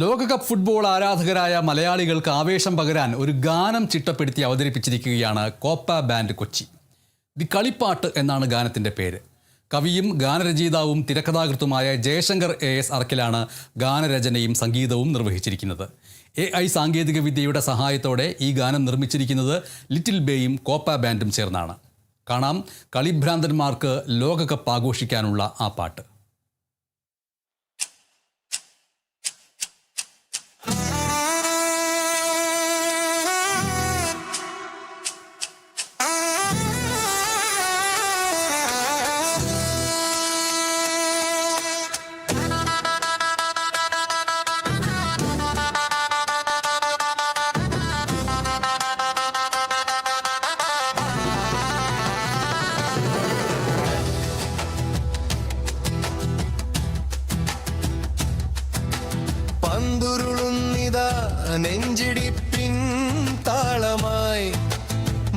ലോകകപ്പ് ഫുട്ബോൾ ആരാധകരായ മലയാളികൾക്ക് ആവേശം പകരാൻ ഒരു ഗാനം ചിട്ടപ്പെടുത്തി അവതരിപ്പിച്ചിരിക്കുകയാണ് കോപ്പ ബാൻഡ് കൊച്ചി. ദി കളിപ്പാട്ട് എന്നാണ് ഗാനത്തിൻ്റെ പേര്. കവിയും ഗാനരചയിതാവും തിരക്കഥാകൃത്തുമായ ജയശങ്കർ AS അറക്കിലാണ് ഗാനരചനയും സംഗീതവും നിർവഹിച്ചിരിക്കുന്നത്. AI സാങ്കേതിക വിദ്യയുടെ സഹായത്തോടെ ഈ ഗാനം നിർമ്മിച്ചിരിക്കുന്നത് ലിറ്റിൽ ബേയും കോപ്പ ബാൻഡും ചേർന്നാണ്. കാണാം കളിഭ്രാന്തന്മാർക്ക് ലോകകപ്പ് ആഘോഷിക്കാനുള്ള ആ പാട്ട്. പന്തുരുളുന്നിതാ നെഞ്ചിടിപ്പിൻ താളമായി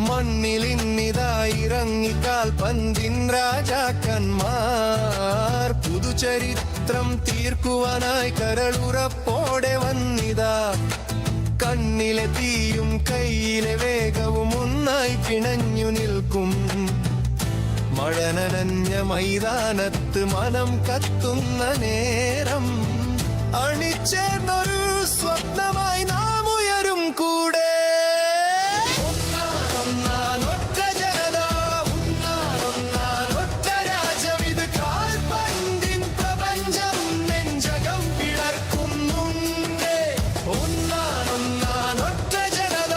മണ്ണിലിന്നിതാ ഇറങ്ങിക്കാൽ പന്തിൻ രാജാക്കന്മാർ. പുതുചരിത്രം തീർക്കുവാനായി കരളുറപ്പോടെ വന്നിതാ. കണ്ണിലെ തീയും കയ്യിലെ വേഗവും ഒന്നായി പിണഞ്ഞു നിൽക്കും. മഴ നനഞ്ഞ മൈതാനത്ത് മനം കത്തുന്ന നേരം അണിച്ചേർന്നൊരു സ്വപ്നമായി നാം ഉയരും കൂടെ. ഒന്നാനൊറ്റ ജനത, ഒന്നാനൊറ്റ രാജ്യം, ഇത് കാൽപന്തിൻ പ്രപഞ്ചം നെഞ്ചകം പിളർക്കുന്നുണ്ട്. ഒന്നാനൊറ്റ ജനത,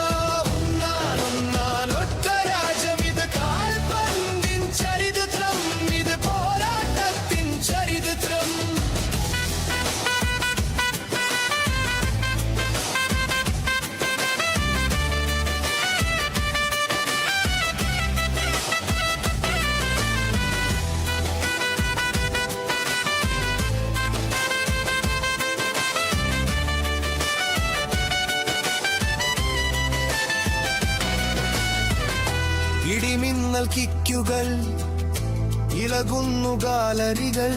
ഒന്നാനൊറ്റ രാജ്യം, ഇത് കാൽപന്തിൻ ചരിത്രം, ഇത് പോരാട്ടത്തിൻ ചരിത്രം. ഇടിമിന്നൽ കിക്കുകൾ, ഇളകുന്നു ഗാലറികൾ,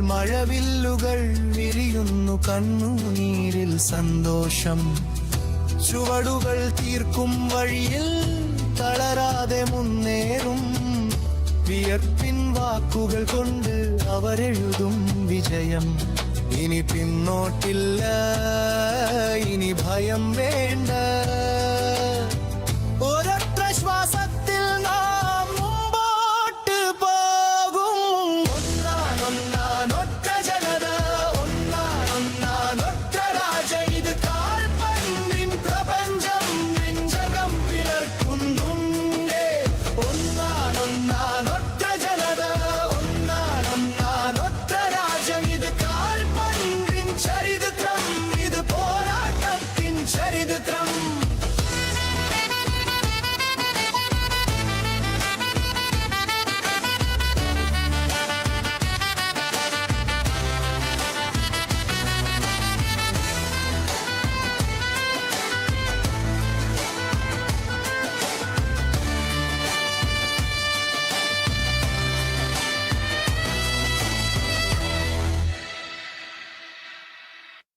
മഴവില്ലുകൾ വിരിയുന്നു കണ്ണുനീരിൽ സന്തോഷം. ചുവടുകൾ തീർക്കും വഴിയിൽ തളരാതെ മുന്നേറും. വിയർപ്പിൻ വാക്കുകൾ കൊണ്ട് അവരെഴുതും വിജയം. ഇനി പിന്നോട്ടില്ല, ഇനി ഭയം വേണ്ട.